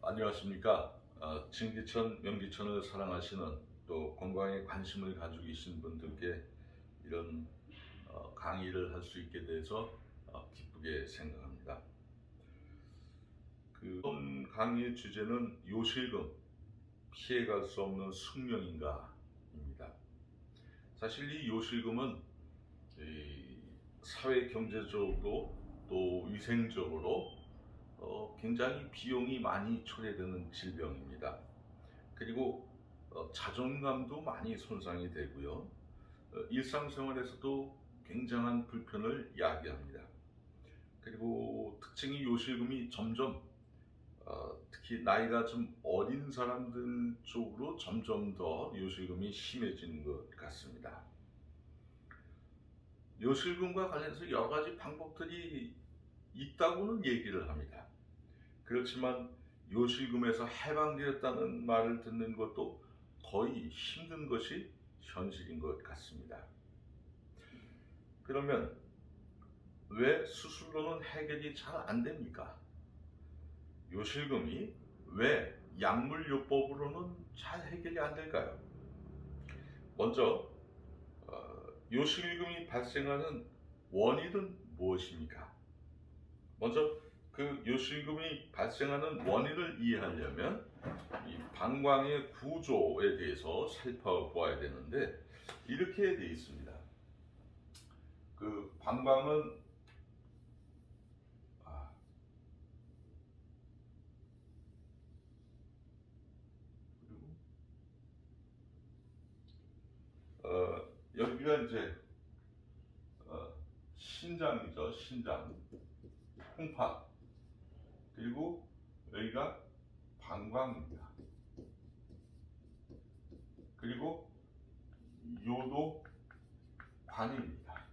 안녕하십니까. 진기천, 명기천을 사랑하시는 또 건강에 관심을 가지고 계신 분들께 이런 강의를 할 수 있게 돼서 기쁘게 생각합니다. 이번 강의의 주제는 요실금, 피해갈 수 없는 숙명인가입니다. 사실 이 요실금은 사회 경제적으로 또 위생적으로 굉장히 비용이 많이 초래되는 질병입니다. 그리고 자존감도 많이 손상이 되고요. 일상생활에서도 굉장한 불편을 야기합니다. 그리고 특징이 요실금이 점점 특히 나이가 좀 어린 사람들 쪽으로 점점 더 요실금이 심해지는 것 같습니다. 요실금과 관련해서 여러 가지 방법들이 있다고는 얘기를 합니다. 그렇지만 요실금에서 해방되었다는 말을 듣는 것도 거의 힘든 것이 현실인 것 같습니다. 그러면 왜 수술로는 해결이 잘 안 됩니까? 요실금이 왜 약물요법으로는 잘 해결이 안 될까요? 먼저 요실금이 발생하는 원인은 무엇입니까? 먼저 그 요실금이 발생하는 원인을 이해하려면 이 방광의 구조에 대해서 살펴보아야 되는데 이렇게 되어 있습니다. 그 방광은 여기가 이제 신장이죠. 신장, 홍파. 그리고 여기가 방광입니다. 그리고 요도관입니다.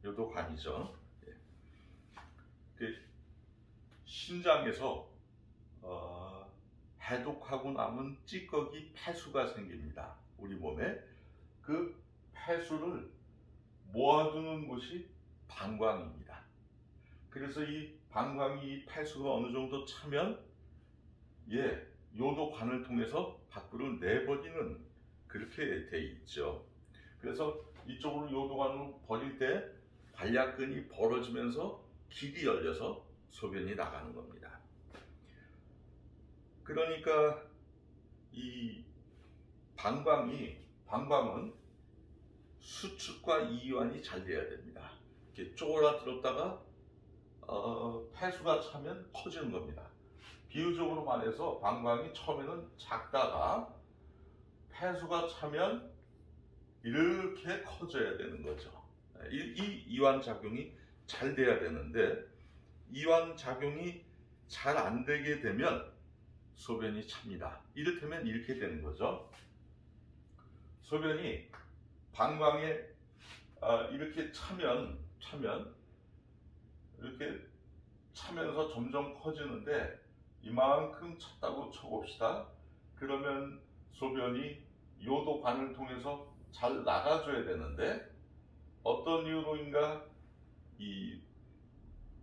요도관이죠. 신장에서 해독하고 남은 찌꺼기 폐수가 생깁니다. 우리 몸에 그 폐수를 모아두는 곳이 방광입니다. 그래서 이 방광이 폐수가 어느 정도 차면 요도관을 통해서 밖으로 내버리는 그렇게 돼 있죠. 그래서 이쪽으로 요도관으로 버릴 때 관략근이 벌어지면서 길이 열려서 소변이 나가는 겁니다. 그러니까 이 방광은 수축과 이완이 잘 돼야 됩니다. 이렇게 쪼그라들었다가 폐수가 차면 커지는 겁니다. 비유적으로 말해서 방광이 처음에는 작다가 폐수가 차면 이렇게 커져야 되는 거죠. 이 이완 작용이 잘 돼야 되는데 이완 작용이 잘 안 되게 되면 소변이 찹니다. 이를테면 이렇게 되는 거죠. 소변이 방광에 이렇게 차면 이렇게 차면서 점점 커지는데 이만큼 찼다고 쳐봅시다. 그러면 소변이 요도관을 통해서 잘 나가줘야 되는데 어떤 이유로인가 이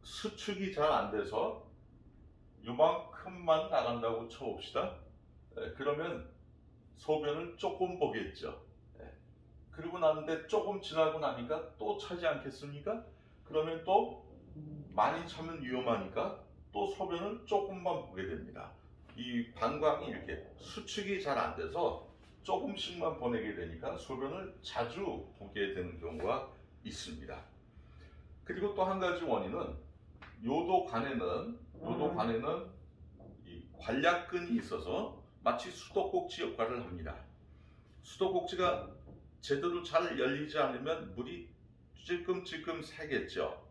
수축이 잘 안 돼서 요만큼만 나간다고 쳐봅시다. 그러면 소변을 조금 보겠죠. 그리고 나는데 조금 지나고 나니까 또 차지 않겠습니까? 그러면 또 많이 차면 위험하니까 또 소변을 조금만 보게 됩니다. 이 방광이 이렇게 수축이 잘 안 돼서 조금씩만 보내게 되니까 소변을 자주 보게 되는 경우가 있습니다. 그리고 또 한 가지 원인은 요도관에는 이 관략근이 있어서 마치 수도꼭지 역할을 합니다. 수도꼭지가 제대로 잘 열리지 않으면 물이 찔끔찔끔 새겠죠.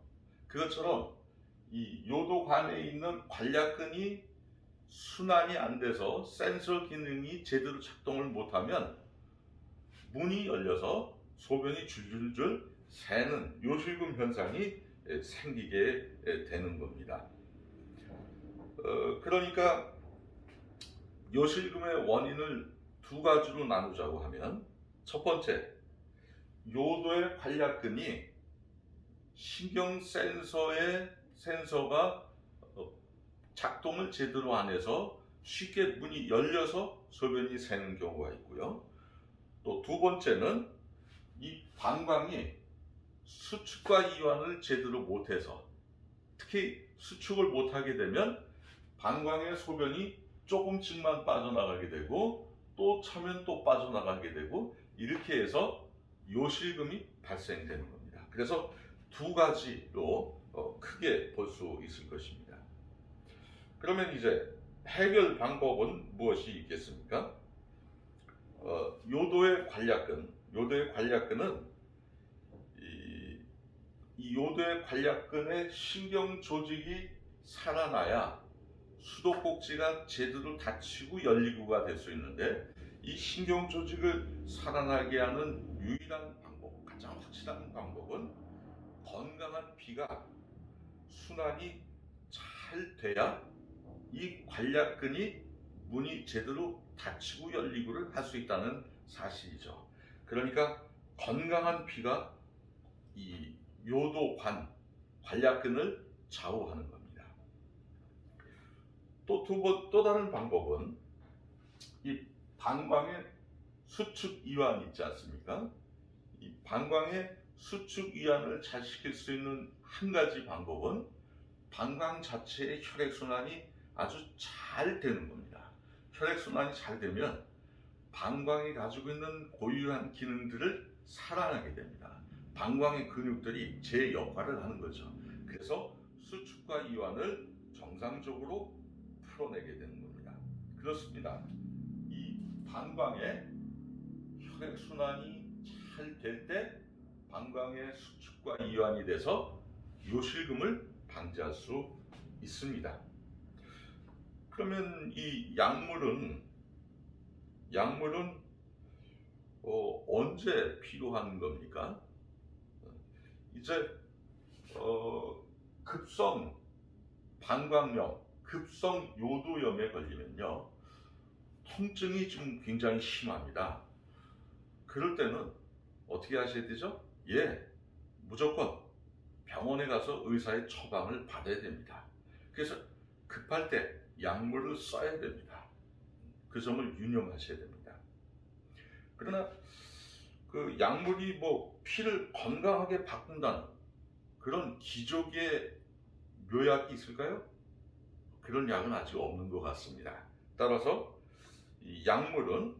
그것처럼 이 요도관에 있는 관략근이 순환이 안 돼서 센서 기능이 제대로 작동을 못하면 문이 열려서 소변이 줄줄줄 새는 요실금 현상이 생기게 되는 겁니다. 그러니까 요실금의 원인을 두 가지로 나누자고 하면 첫 번째, 요도의 관략근이 신경 센서가 작동을 제대로 안 해서 쉽게 문이 열려서 소변이 새는 경우가 있고요. 또 두 번째는 이 방광이 수축과 이완을 제대로 못해서, 특히 수축을 못하게 되면 방광의 소변이 조금씩만 빠져나가게 되고 또 차면 또 빠져나가게 되고 이렇게 해서 요실금이 발생되는 겁니다. 그래서 두 가지로 크게 볼 수 있을 것입니다. 그러면 이제 해결 방법은 무엇이 있겠습니까? 요도의 관략근은 이 요도의 관략근의 신경 조직이 살아나야 수도꼭지가 제대로 닫히고 열리고가 될 수 있는데, 이 신경 조직을 살아나게 하는 유일한 방법, 가장 확실한 방법은 건강한 피가 순환이 잘 돼야 이 관략근이 문이 제대로 닫히고 열리고를 할 수 있다는 사실이죠. 그러니까 건강한 피가 이 요도관, 관략근을 좌우하는 겁니다. 또 다른 방법은 이 방광의 수축 이완 있지 않습니까? 이 방광의 수축 이완을 잘 시킬 수 있는 한 가지 방법은 방광 자체의 혈액순환이 아주 잘 되는 겁니다. 혈액순환이 잘 되면 방광이 가지고 있는 고유한 기능들을 살아나게 됩니다. 방광의 근육들이 제 역할을 하는 거죠. 그래서 수축과 이완을 정상적으로 풀어내게 되는 겁니다. 그렇습니다. 이 방광의 혈액순환이 잘 될 때 방광의 수축과 이완이 돼서 요실금을 방지할 수 있습니다. 그러면 이 약물은 언제 필요한 겁니까? 이제 급성 방광염, 급성 요도염에 걸리면요, 통증이 좀 굉장히 심합니다. 그럴 때는 어떻게 하셔야 되죠? 무조건 병원에 가서 의사의 처방을 받아야 됩니다. 그래서 급할 때 약물을 써야 됩니다. 그 점을 유념하셔야 됩니다. 그러나 그 약물이 피를 건강하게 바꾼다는 그런 기적의 묘약이 있을까요? 그런 약은 아직 없는 것 같습니다. 따라서 이 약물은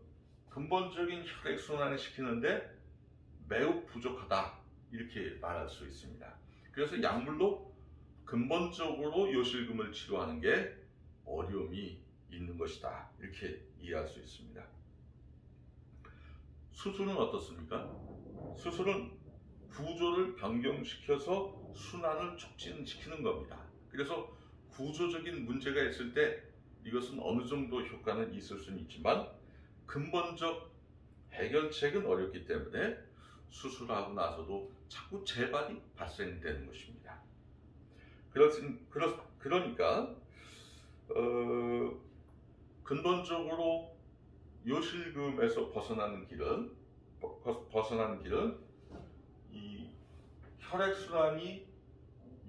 근본적인 혈액순환을 시키는데 매우 부족하다, 이렇게 말할 수 있습니다. 그래서 약물로 근본적으로 요실금을 치료하는 게 어려움이 있는 것이다, 이렇게 이해할 수 있습니다. 수술은 어떻습니까? 수술은 구조를 변경시켜서 순환을 촉진시키는 겁니다. 그래서 구조적인 문제가 있을 때 이것은 어느 정도 효과는 있을 수는 있지만 근본적 해결책은 어렵기 때문에 수술하고 나서도 자꾸 재발이 발생되는 것입니다. 그러니까 근본적으로 요실금에서 벗어나는 길은 이 혈액순환이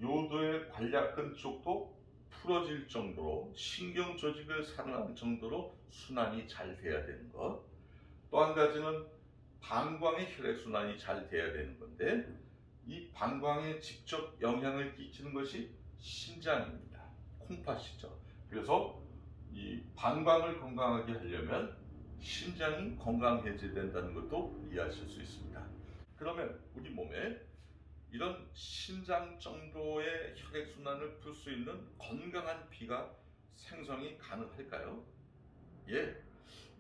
요도의 관략근 쪽도 풀어질 정도로, 신경 조직을 살아나는 정도로 순환이 잘 돼야 되는 것. 또 한 가지는 방광의 혈액순환이 잘 돼야 되는 건데, 이 방광에 직접 영향을 끼치는 것이 심장입니다. 콩팥이죠. 그래서 이 방광을 건강하게 하려면 심장이 건강해져야 된다는 것도 이해하실 수 있습니다. 그러면 우리 몸에 이런 심장 정도의 혈액순환을 풀 수 있는 건강한 피가 생성이 가능할까요?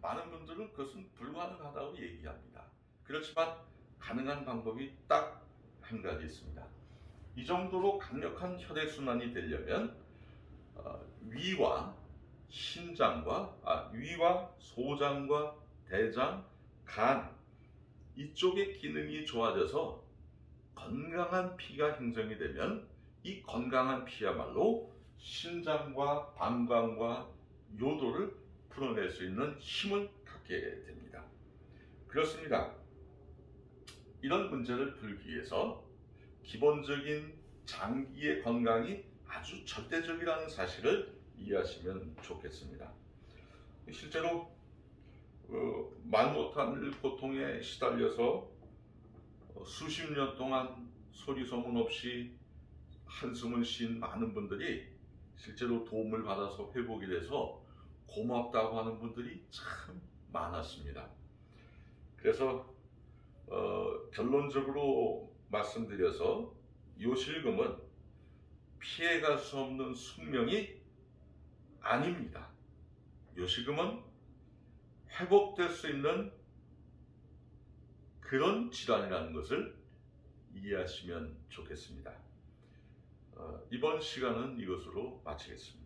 많은 분들은 그것은 불가능하다고 얘기합니다. 그렇지만 가능한 방법이 딱 한 가지 있습니다. 이 정도로 강력한 혈액순환이 되려면 위와 소장과 대장, 간 이쪽의 기능이 좋아져서 건강한 피가 형성이 되면 이 건강한 피야말로 심장과 방광과 요도를 풀어낼 수 있는 힘을 갖게 됩니다. 그렇습니다. 이런 문제를 풀기 위해서 기본적인 장기의 건강이 아주 절대적이라는 사실을 이해하시면 좋겠습니다. 실제로 말 못할 고통에 시달려서 수십 년 동안 소리 소문 없이 한숨을 쉰 많은 분들이 실제로 도움을 받아서 회복이 돼서 고맙다고 하는 분들이 참 많았습니다. 그래서 결론적으로 말씀드려서 요실금은 피해갈 수 없는 숙명이 아닙니다. 요실금은 회복될 수 있는 그런 질환이라는 것을 이해하시면 좋겠습니다. 이번 시간은 이것으로 마치겠습니다.